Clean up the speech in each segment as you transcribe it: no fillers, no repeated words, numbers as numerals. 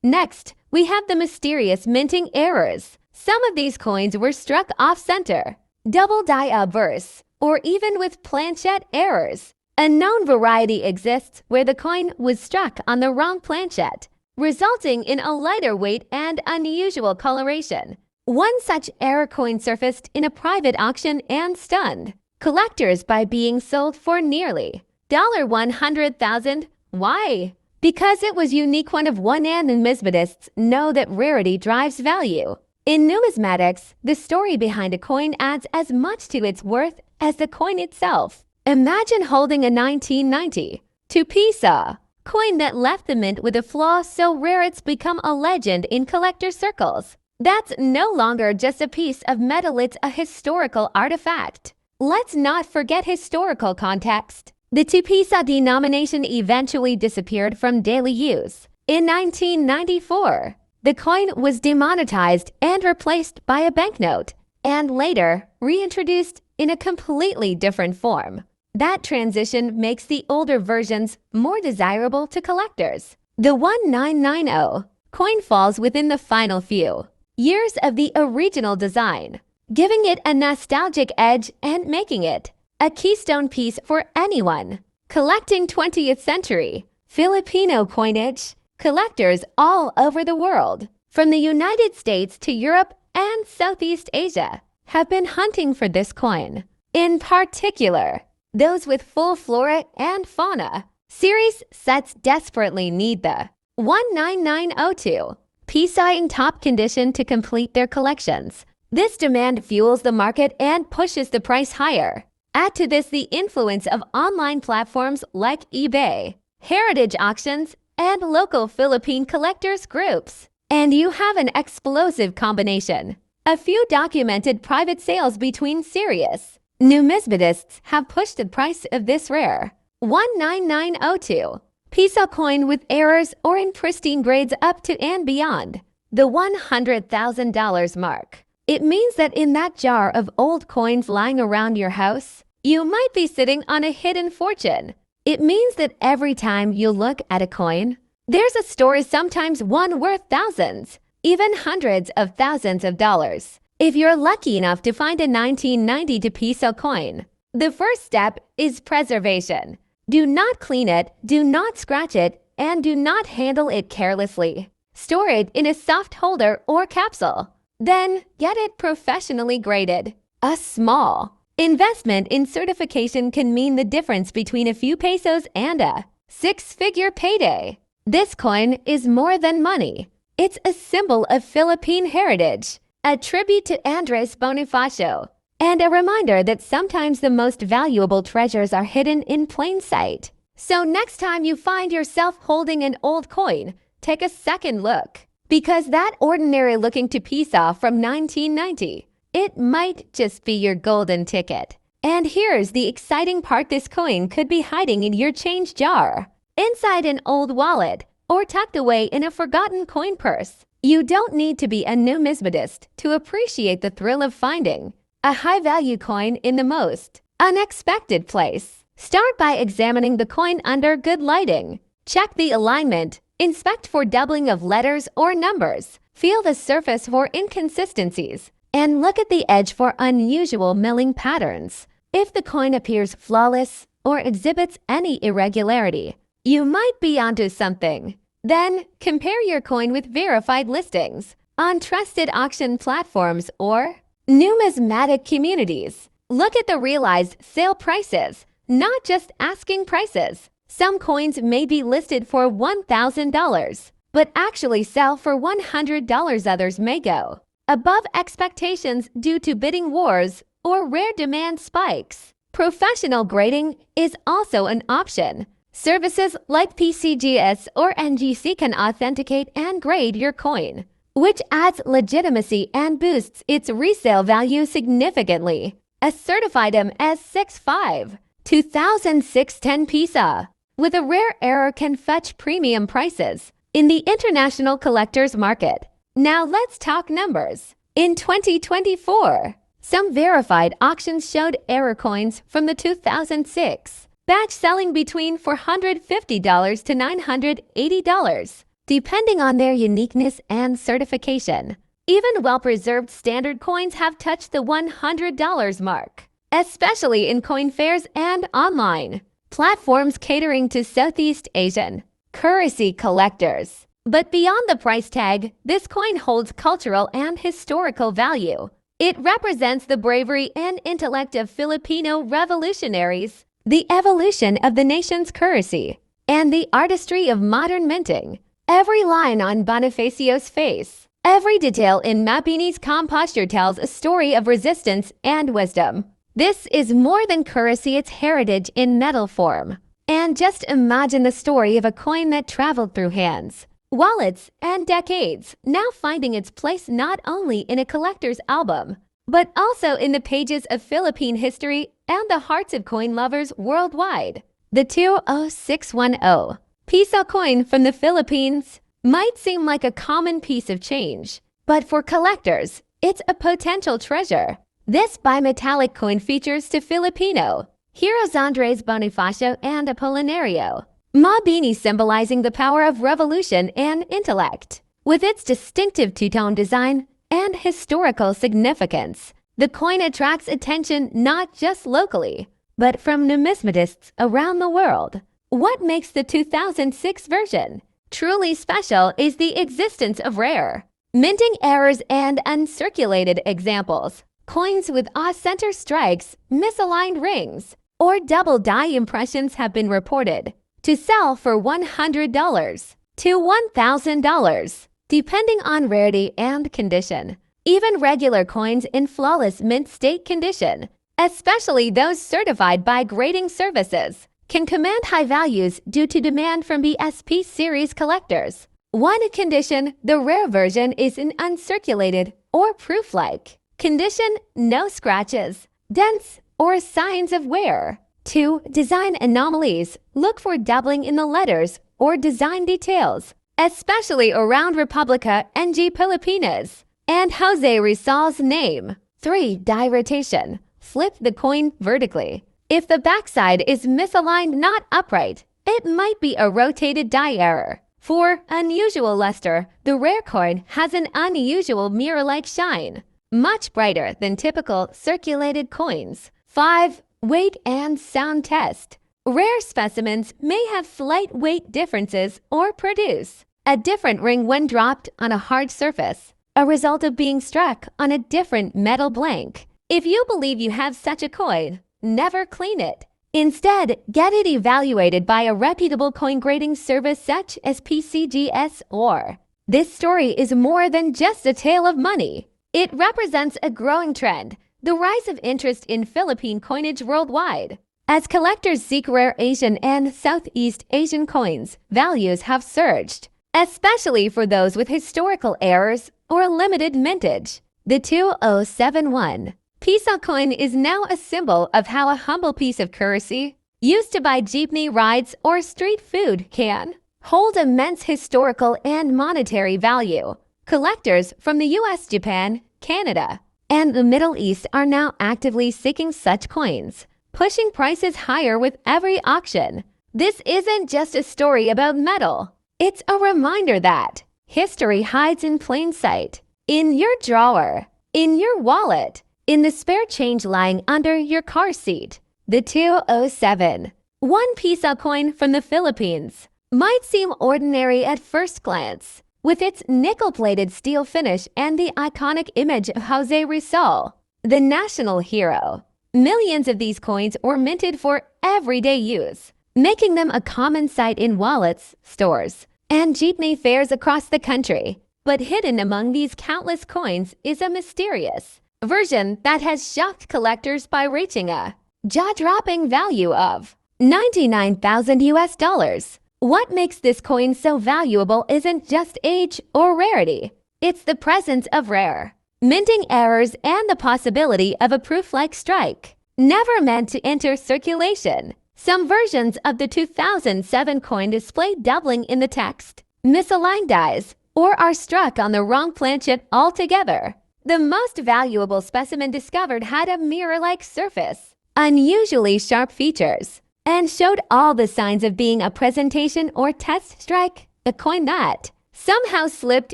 Next, we have the mysterious minting errors. Some of these coins were struck off-center, double die obverse, or even with planchette errors. A known variety exists where the coin was struck on the wrong planchette, resulting in a lighter weight and unusual coloration. One such error coin surfaced in a private auction and stunned collectors by being sold for nearly $100,000. Why? Because it was unique. One of one, and numismatists know that rarity drives value. In numismatics, the story behind a coin adds as much to its worth as the coin itself. Imagine holding a 1992 Piso coin that left the mint with a flaw so rare it's become a legend in collector circles. That's no longer just a piece of metal, it's a historical artifact. Let's not forget historical context. The 2 Piso denomination eventually disappeared from daily use. In 1994, the coin was demonetized and replaced by a banknote, and later reintroduced in a completely different form. That transition makes the older versions more desirable to collectors. The 1990 coin falls within the final few years of the original design, giving it a nostalgic edge and making it a keystone piece for anyone collecting 20th century Filipino coinage. Collectors all over the world, from the United States to Europe and Southeast Asia, have been hunting for this coin. In particular, those with full flora and fauna series sets desperately need the 19902 Piso in top condition to complete their collections. This demand fuels the market and pushes the price higher. Add to this the influence of online platforms like eBay, heritage auctions, and local Philippine collectors groups, and you have an explosive combination. A few documented private sales between serious numismatists have pushed the price of this rare 19902 Piso coin with errors or in pristine grades up to and beyond the $100,000 mark. It means that in that jar of old coins lying around your house, you might be sitting on a hidden fortune. It means that every time you look at a coin, there's a story, sometimes one worth thousands, even hundreds of thousands of dollars. If you're lucky enough to find a 1992 Piso coin, the first step is preservation. Do not clean it, do not scratch it, and do not handle it carelessly. Store it in a soft holder or capsule. Then get it professionally graded. A small investment in certification can mean the difference between a few pesos and a six-figure payday. This coin is more than money. It's a symbol of Philippine heritage, a tribute to Andres Bonifacio, and a reminder that sometimes the most valuable treasures are hidden in plain sight. So next time you find yourself holding an old coin, take a second look, because that ordinary-looking Piso from 1990, it might just be your golden ticket. And here's the exciting part: this coin could be hiding in your change jar, inside an old wallet, or tucked away in a forgotten coin purse. You don't need to be a numismatist to appreciate the thrill of finding a high-value coin in the most unexpected place. Start by examining the coin under good lighting. Check the alignment, inspect for doubling of letters or numbers, feel the surface for inconsistencies, and look at the edge for unusual milling patterns. If the coin appears flawless or exhibits any irregularity, you might be onto something. Then, compare your coin with verified listings on trusted auction platforms or numismatic communities. Look at the realized sale prices, not just asking prices. Some coins may be listed for $1,000, but actually sell for $100. Others may go above expectations due to bidding wars or rare demand spikes. Professional grading is also an option. Services like PCGS or NGC can authenticate and grade your coin, which adds legitimacy and boosts its resale value significantly. A certified MS65 2006-10 Piso with a rare error can fetch premium prices in the international collector's market. Now let's talk numbers. In 2024, some verified auctions showed error coins from the 2006 batch selling between $450 to $980. depending on their uniqueness and certification. Even well-preserved standard coins have touched the $100 mark, especially in coin fairs and online platforms catering to Southeast Asian currency collectors. But beyond the price tag, this coin holds cultural and historical value. It represents the bravery and intellect of Filipino revolutionaries, the evolution of the nation's currency, and the artistry of modern minting. Every line on Bonifacio's face, every detail in Mabini's calm posture tells a story of resistance and wisdom. This is more than currency, it's heritage in metal form. And just imagine the story of a coin that traveled through hands, wallets, and decades, now finding its place not only in a collector's album, but also in the pages of Philippine history and the hearts of coin lovers worldwide. The 20610 Piso coin from the Philippines might seem like a common piece of change, but for collectors, it's a potential treasure. This bimetallic coin features two Filipino heroes, Andres Bonifacio and Apolinario, Mabini symbolizing the power of revolution and intellect. With its distinctive two-tone design and historical significance, the coin attracts attention not just locally, but from numismatists around the world. What makes the 2006 version truly special is the existence of rare minting errors and uncirculated examples. Coins with off-center strikes, misaligned rings, or double die impressions have been reported to sell for $100 to $1,000, depending on rarity and condition. Even regular coins in flawless mint state condition, especially those certified by grading services, can command high values due to demand from BSP series collectors. One condition: the rare version is in uncirculated or proof-like condition, no scratches, dents, or signs of wear. 2. Design anomalies. Look for doubling in the letters or design details, especially around Republica NG Pilipinas and Jose Rizal's name. 3. Die rotation. Flip the coin vertically. If the backside is misaligned, not upright, it might be a rotated die error. 4. Unusual luster. The rare coin has an unusual mirror-like shine, much brighter than typical circulated coins. 5. Weight and sound test. Rare specimens may have slight weight differences or produce a different ring when dropped on a hard surface, a result of being struck on a different metal blank. If you believe you have such a coin, never clean it. Instead, get it evaluated by a reputable coin grading service such as PCGS or. This story is more than just a tale of money. It represents a growing trend, the rise of interest in Philippine coinage worldwide. As collectors seek rare Asian and Southeast Asian coins, values have surged, especially for those with historical errors or limited mintage. The 2071 Piso coin is now a symbol of how a humble piece of currency, used to buy jeepney rides or street food, can hold immense historical and monetary value. Collectors from the US, Japan, Canada, and the Middle East are now actively seeking such coins, pushing prices higher with every auction. This isn't just a story about metal. It's a reminder that history hides in plain sight, in your drawer, in your wallet, in the spare change lying under your car seat. The 207 One Piso coin from the Philippines might seem ordinary at first glance, with its nickel-plated steel finish and the iconic image of Jose Rizal, the national hero. Millions of these coins were minted for everyday use, making them a common sight in wallets, stores, and jeepney fairs across the country. But hidden among these countless coins is a mysterious version that has shocked collectors by reaching a jaw-dropping value of $99,000. What makes this coin so valuable isn't just age or rarity. It's the presence of rare minting errors and the possibility of a proof-like strike, never meant to enter circulation. Some versions of the 2007 coin display doubling in the text, misaligned dies, or are struck on the wrong planchet altogether. The most valuable specimen discovered had a mirror-like surface, unusually sharp features, and showed all the signs of being a presentation or test strike. a coin that somehow slipped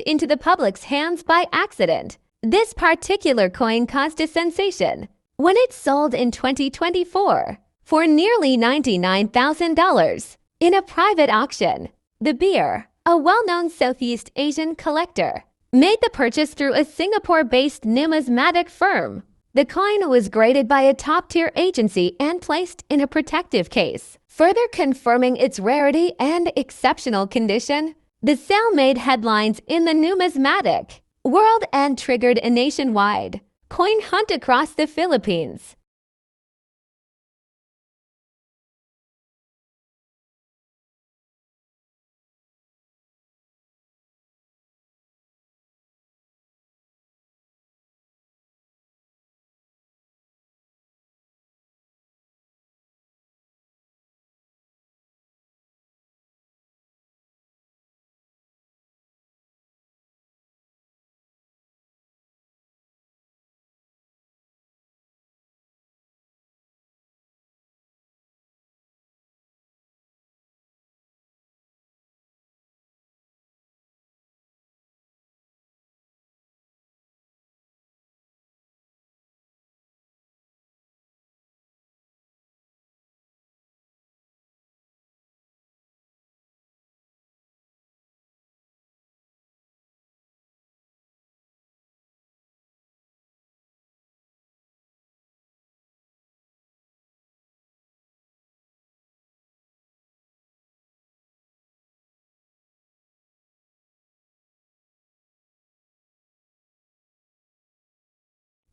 into the public's hands by accident. This particular coin caused a sensation when it sold in 2024 for nearly $99,000 in a private auction. The beer, a well-known Southeast Asian collector, made the purchase through a Singapore-based numismatic firm. The coin was graded by a top-tier agency and placed in a protective case, further confirming its rarity and exceptional condition. The sale made headlines in the numismatic world and triggered a nationwide coin hunt across the Philippines.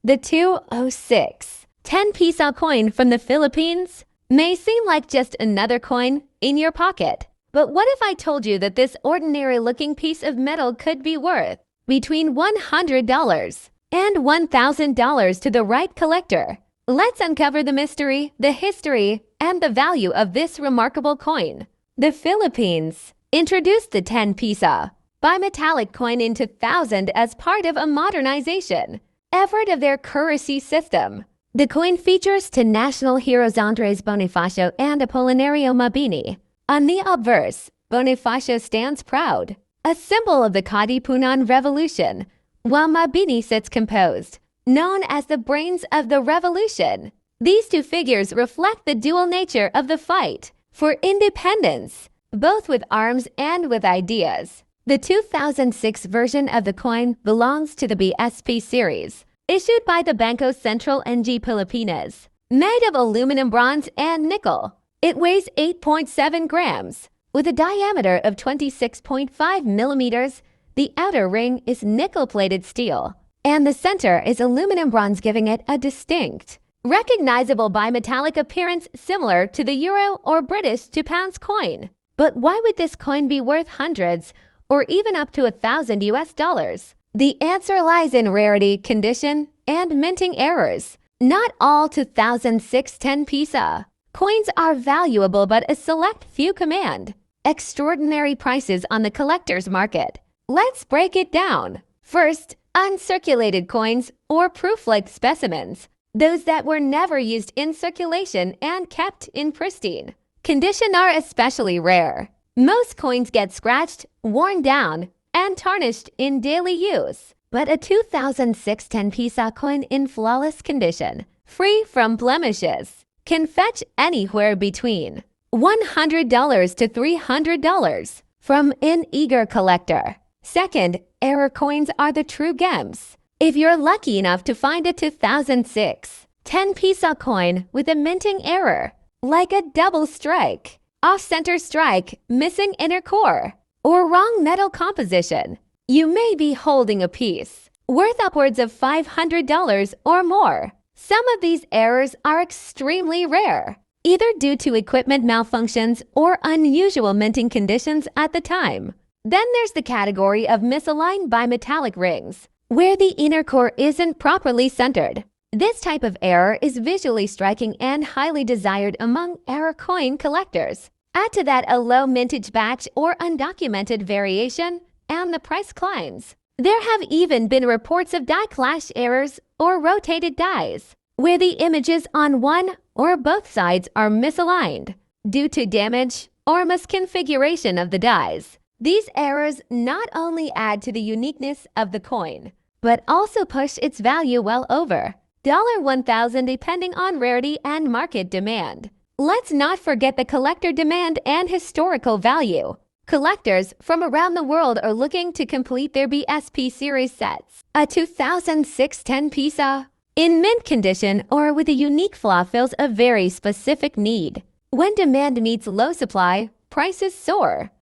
The 206 10-peso coin from the Philippines may seem like just another coin in your pocket. But what if I told you that this ordinary-looking piece of metal could be worth between $100 and $1,000 to the right collector? Let's uncover the mystery, the history, and the value of this remarkable coin. The Philippines introduced the 10-peso bimetallic coin in 2000 as part of a modernization effort of their currency system. The coin features two national heroes Andres Bonifacio and Apolinario Mabini. On the obverse, Bonifacio stands proud, a symbol of the Katipunan Revolution, while Mabini sits composed, known as the brains of the revolution. These two figures reflect the dual nature of the fight for independence, both with arms and with ideas. The 2006 version of the coin belongs to the BSP series, issued by the Bangko Sentral NG Pilipinas, made of aluminum, bronze, and nickel. It weighs 8.7 grams, with a diameter of 26.5 millimeters. The outer ring is nickel-plated steel, and the center is aluminum bronze, giving it a distinct, recognizable bimetallic appearance similar to the euro or British £2 coin. But why would this coin be worth hundreds or even up to $1,000? The answer lies in rarity, condition, and minting errors. Not all 2006 10-peso coins are valuable, but a select few command extraordinary prices on the collector's market. Let's break it down. First, uncirculated coins or proof-like specimens, those that were never used in circulation and kept in pristine condition, are especially rare. Most coins get scratched, worn down, and tarnished in daily use, but a 2006 10-peso coin in flawless condition, free from blemishes, can fetch anywhere between $100 to $300 from an eager collector. Second, error coins are the true gems. If you're lucky enough to find a 2006 10-peso coin with a minting error, like a double strike, off-center strike, missing inner core, or wrong metal composition, you may be holding a piece worth upwards of $500 or more. Some of these errors are extremely rare, either due to equipment malfunctions or unusual minting conditions at the time. Then there's the category of misaligned bimetallic rings, where the inner core isn't properly centered. This type of error is visually striking and highly desired among error coin collectors. Add to that a low mintage batch or undocumented variation, and the price climbs. There have even been reports of die clash errors or rotated dies, where the images on one or both sides are misaligned due to damage or misconfiguration of the dies. These errors not only add to the uniqueness of the coin, but also push its value well over $1,000 depending on rarity and market demand. Let's not forget the collector demand and historical value. Collectors from around the world are looking to complete their BSP series sets. A 2006 10 Piso in mint condition or with a unique flaw fills a very specific need. When demand meets low supply, prices soar.